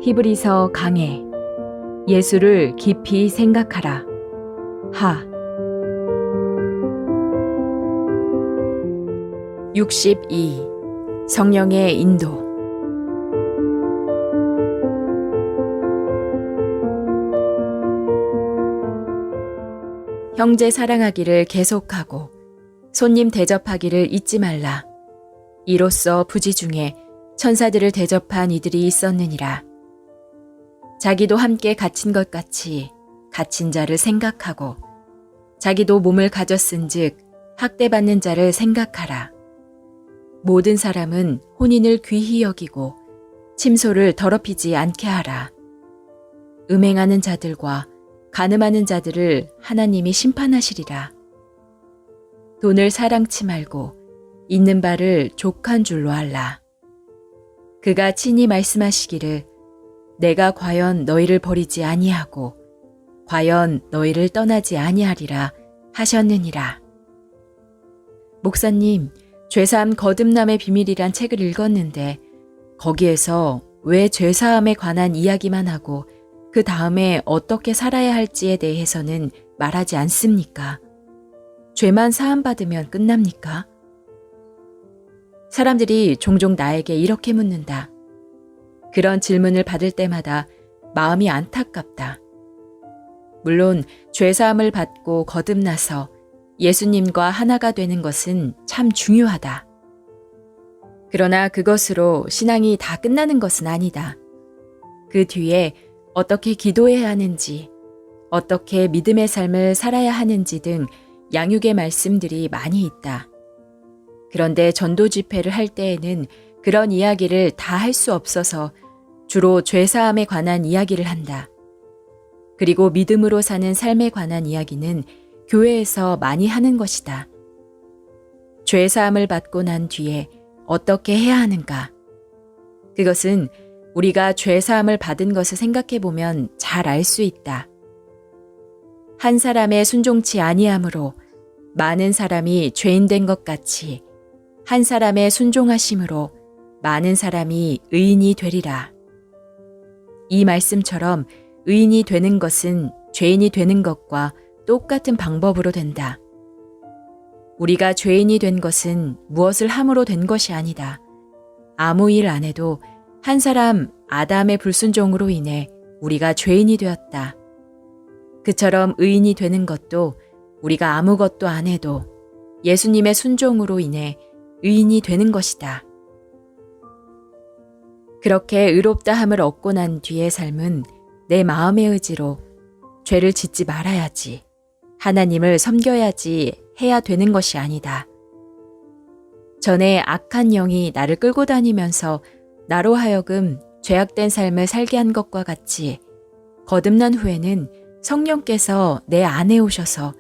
히브리서 강해. 예수를 깊이 생각하라. 하. 62. 성령의 인도. 형제 사랑하기를 계속하고 손님 대접하기를 잊지 말라. 이로써 부지 중에 천사들을 대접한 이들이 있었느니라. 자기도 함께 갇힌 것 같이 갇힌 자를 생각하고 자기도 몸을 가졌은즉 학대받는 자를 생각하라. 모든 사람은 혼인을 귀히 여기고 침소를 더럽히지 않게 하라. 음행하는 자들과 간음하는 자들을 하나님이 심판하시리라. 돈을 사랑치 말고 있는 바를 족한 줄로 알라. 그가 친히 말씀하시기를 내가 과연 너희를 버리지 아니하고 과연 너희를 떠나지 아니하리라 하셨느니라. 목사님, 죄사함 거듭남의 비밀이란 책을 읽었는데 거기에서 왜 죄사함에 관한 이야기만 하고 그 다음에 어떻게 살아야 할지에 대해서는 말하지 않습니까? 죄만 사함받으면 끝납니까? 사람들이 종종 나에게 이렇게 묻는다. 그런 질문을 받을 때마다 마음이 안타깝다. 물론 죄사함을 받고 거듭나서 예수님과 하나가 되는 것은 참 중요하다. 그러나 그것으로 신앙이 다 끝나는 것은 아니다. 그 뒤에 어떻게 기도해야 하는지, 어떻게 믿음의 삶을 살아야 하는지 등 양육의 말씀들이 많이 있다. 그런데 전도 집회를 할 때에는 그런 이야기를 다 할 수 없어서 주로 죄사함에 관한 이야기를 한다. 그리고 믿음으로 사는 삶에 관한 이야기는 교회에서 많이 하는 것이다. 죄사함을 받고 난 뒤에 어떻게 해야 하는가? 그것은 우리가 죄사함을 받은 것을 생각해 보면 잘 알 수 있다. 한 사람의 순종치 아니함으로 많은 사람이 죄인 된 것 같이 한 사람의 순종하심으로 많은 사람이 의인이 되리라. 이 말씀처럼 의인이 되는 것은 죄인이 되는 것과 똑같은 방법으로 된다. 우리가 죄인이 된 것은 무엇을 함으로 된 것이 아니다. 아무 일 안 해도 한 사람 아담의 불순종으로 인해 우리가 죄인이 되었다. 그처럼 의인이 되는 것도 우리가 아무것도 안 해도 예수님의 순종으로 인해 의인이 되는 것이다. 그렇게 의롭다함을 얻고 난 뒤의 삶은 내 마음의 의지로 죄를 짓지 말아야지, 하나님을 섬겨야지 해야 되는 것이 아니다. 전에 악한 영이 나를 끌고 다니면서 나로 하여금 죄악된 삶을 살게 한 것과 같이 거듭난 후에는 성령께서 내 안에 오셔서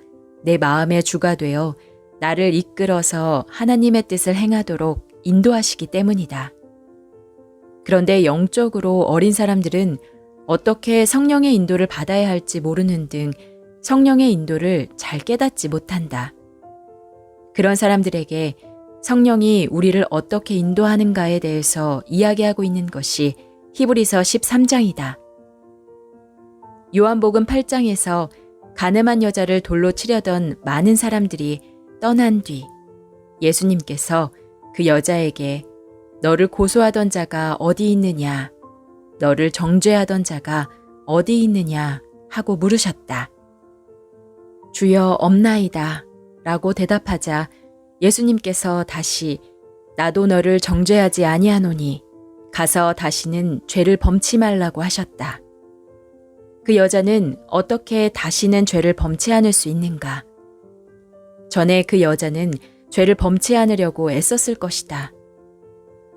내 마음의 주가 되어 나를 이끌어서 하나님의 뜻을 행하도록 인도하시기 때문이다. 그런데 영적으로 어린 사람들은 어떻게 성령의 인도를 받아야 할지 모르는 등 성령의 인도를 잘 깨닫지 못한다. 그런 사람들에게 성령이 우리를 어떻게 인도하는가에 대해서 이야기하고 있는 것이 히브리서 13장이다. 요한복음 8장에서 간음한 여자를 돌로 치려던 많은 사람들이 떠난 뒤 예수님께서 그 여자에게 너를 고소하던 자가 어디 있느냐, 너를 정죄하던 자가 어디 있느냐 하고 물으셨다. 주여 없나이다 라고 대답하자 예수님께서 다시 나도 너를 정죄하지 아니하노니 가서 다시는 죄를 범치 말라고 하셨다. 그 여자는 어떻게 다시는 죄를 범치 않을 수 있는가? 전에 그 여자는 죄를 범치 않으려고 애썼을 것이다.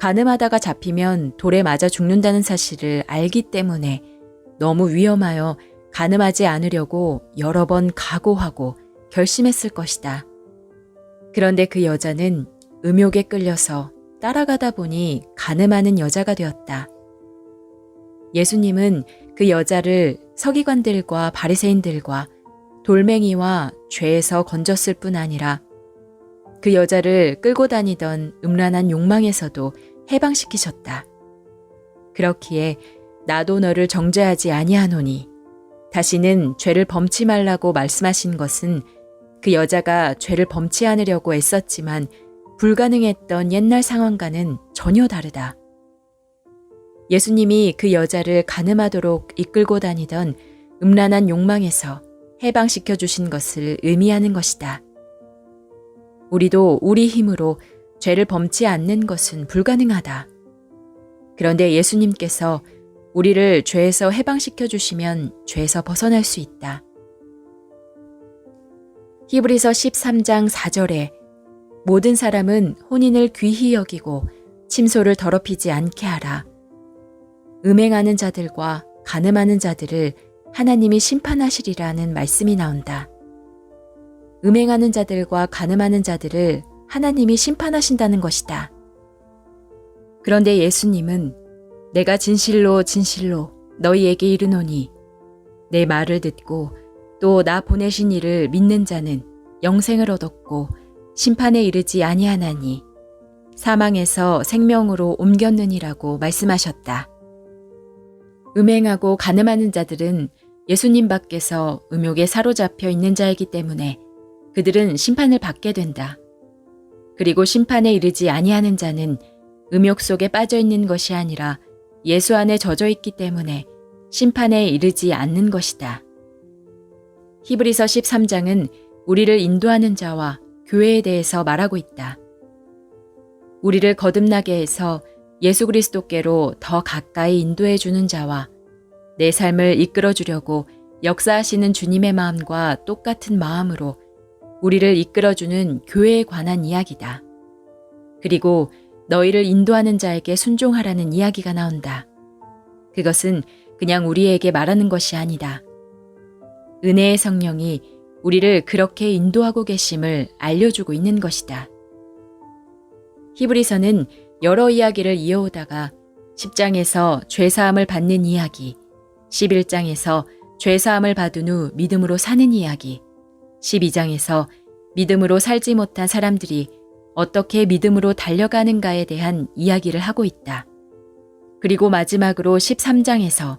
간음하다가 잡히면 돌에 맞아 죽는다는 사실을 알기 때문에 너무 위험하여 간음하지 않으려고 여러 번 각오하고 결심했을 것이다. 그런데 그 여자는 음욕에 끌려서 따라가다 보니 간음하는 여자가 되었다. 예수님은 그 여자를 서기관들과 바리새인들과 돌멩이와 죄에서 건졌을 뿐 아니라 그 여자를 끌고 다니던 음란한 욕망에서도 해방시키셨다. 그렇기에 나도 너를 정죄하지 아니하노니 다시는 죄를 범치 말라고 말씀하신 것은 그 여자가 죄를 범치 않으려고 애썼지만 불가능했던 옛날 상황과는 전혀 다르다. 예수님이 그 여자를 간음하도록 이끌고 다니던 음란한 욕망에서 해방시켜 주신 것을 의미하는 것이다. 우리도 우리 힘으로 죄를 범치 않는 것은 불가능하다. 그런데 예수님께서 우리를 죄에서 해방시켜 주시면 죄에서 벗어날 수 있다. 히브리서 13장 4절에 모든 사람은 혼인을 귀히 여기고 침소를 더럽히지 않게 하라. 음행하는 자들과 간음하는 자들을 하나님이 심판하시리라는 말씀이 나온다. 음행하는 자들과 간음하는 자들을 하나님이 심판하신다는 것이다. 그런데 예수님은 내가 진실로 진실로 너희에게 이르노니 내 말을 듣고 또 나 보내신 이를 믿는 자는 영생을 얻었고 심판에 이르지 아니하나니 사망에서 생명으로 옮겼느니라고 말씀하셨다. 음행하고 간음하는 자들은 예수님 밖에서 음욕에 사로잡혀 있는 자이기 때문에 그들은 심판을 받게 된다. 그리고 심판에 이르지 아니하는 자는 음욕 속에 빠져 있는 것이 아니라 예수 안에 젖어 있기 때문에 심판에 이르지 않는 것이다. 히브리서 13장은 우리를 인도하는 자와 교회에 대해서 말하고 있다. 우리를 거듭나게 해서 예수 그리스도께로 더 가까이 인도해 주는 자와 내 삶을 이끌어 주려고 역사하시는 주님의 마음과 똑같은 마음으로 우리를 이끌어 주는 교회에 관한 이야기다. 그리고 너희를 인도하는 자에게 순종하라는 이야기가 나온다. 그것은 그냥 우리에게 말하는 것이 아니다. 은혜의 성령이 우리를 그렇게 인도하고 계심을 알려주고 있는 것이다. 히브리서는 여러 이야기를 이어오다가 10장에서 죄사함을 받는 이야기, 11장에서 죄사함을 받은 후 믿음으로 사는 이야기, 12장에서 믿음으로 살지 못한 사람들이 어떻게 믿음으로 달려가는가에 대한 이야기를 하고 있다. 그리고 마지막으로 13장에서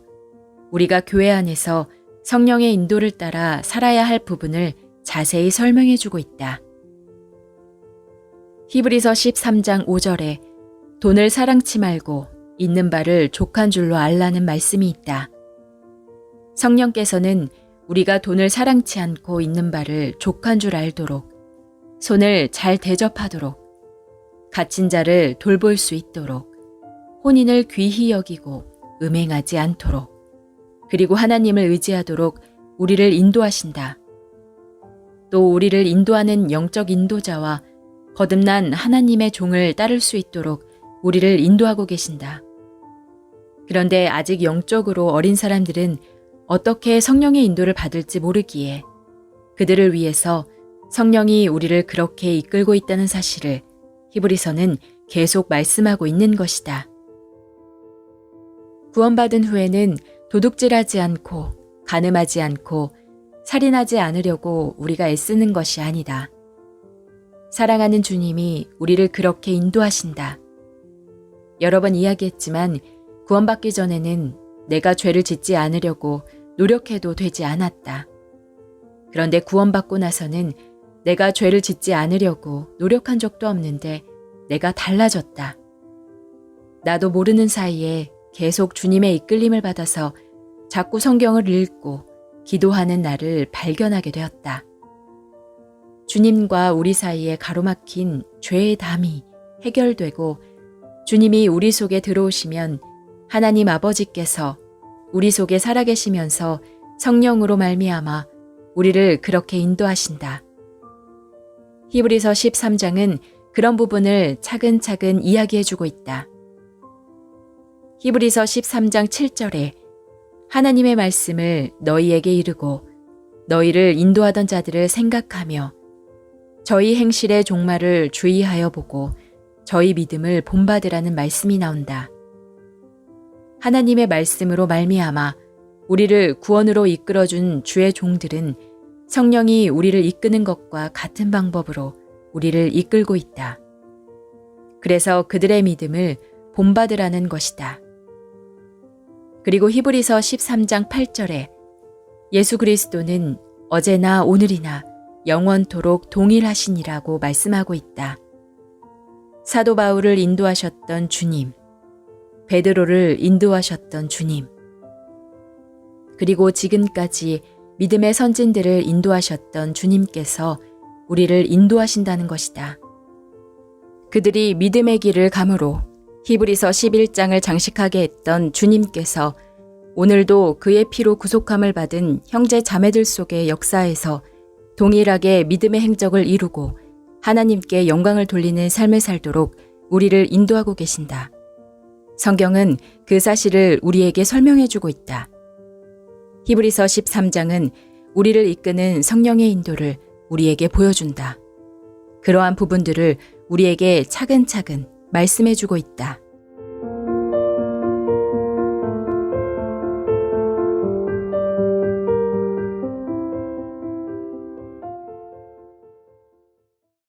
우리가 교회 안에서 성령의 인도를 따라 살아야 할 부분을 자세히 설명해 주고 있다. 히브리서 13장 5절에 돈을 사랑치 말고 있는 바를 족한 줄로 알라는 말씀이 있다. 성령께서는 우리가 돈을 사랑치 않고 있는 바를 족한 줄 알도록 손을 잘 대접하도록 갇힌 자를 돌볼 수 있도록 혼인을 귀히 여기고 음행하지 않도록 그리고 하나님을 의지하도록 우리를 인도하신다. 또 우리를 인도하는 영적 인도자와 거듭난 하나님의 종을 따를 수 있도록 우리를 인도하고 계신다. 그런데 아직 영적으로 어린 사람들은 어떻게 성령의 인도를 받을지 모르기에 그들을 위해서 성령이 우리를 그렇게 이끌고 있다는 사실을 히브리서는 계속 말씀하고 있는 것이다. 구원받은 후에는 도둑질하지 않고 간음하지 않고 살인하지 않으려고 우리가 애쓰는 것이 아니다. 사랑하는 주님이 우리를 그렇게 인도하신다. 여러 번 이야기했지만 구원받기 전에는 내가 죄를 짓지 않으려고 노력해도 되지 않았다. 그런데 구원받고 나서는 내가 죄를 짓지 않으려고 노력한 적도 없는데 내가 달라졌다. 나도 모르는 사이에 계속 주님의 이끌림을 받아서 자꾸 성경을 읽고 기도하는 나를 발견하게 되었다. 주님과 우리 사이에 가로막힌 죄의 담이 해결되고 주님이 우리 속에 들어오시면 하나님 아버지께서 우리 속에 살아계시면서 성령으로 말미암아 우리를 그렇게 인도하신다. 히브리서 13장은 그런 부분을 차근차근 이야기해주고 있다. 히브리서 13장 7절에 하나님의 말씀을 너희에게 이르고 너희를 인도하던 자들을 생각하며 저희 행실의 종말을 주의하여 보고 저희 믿음을 본받으라는 말씀이 나온다. 하나님의 말씀으로 말미암아 우리를 구원으로 이끌어준 주의 종들은 성령이 우리를 이끄는 것과 같은 방법으로 우리를 이끌고 있다. 그래서 그들의 믿음을 본받으라는 것이다. 그리고 히브리서 13장 8절에 예수 그리스도는 어제나 오늘이나 영원토록 동일하시니라고 말씀하고 있다. 사도 바울을 인도하셨던 주님, 베드로를 인도하셨던 주님, 그리고 지금까지 믿음의 선진들을 인도하셨던 주님께서 우리를 인도하신다는 것이다. 그들이 믿음의 길을 감으로 히브리서 11장을 장식하게 했던 주님께서 오늘도 그의 피로 구속함을 받은 형제 자매들 속의 역사에서 동일하게 믿음의 행적을 이루고 하나님께 영광을 돌리는 삶을 살도록 우리를 인도하고 계신다. 성경은 그 사실을 우리에게 설명해주고 있다. 히브리서 13장은 우리를 이끄는 성령의 인도를 우리에게 보여준다. 그러한 부분들을 우리에게 차근차근 말씀해주고 있다.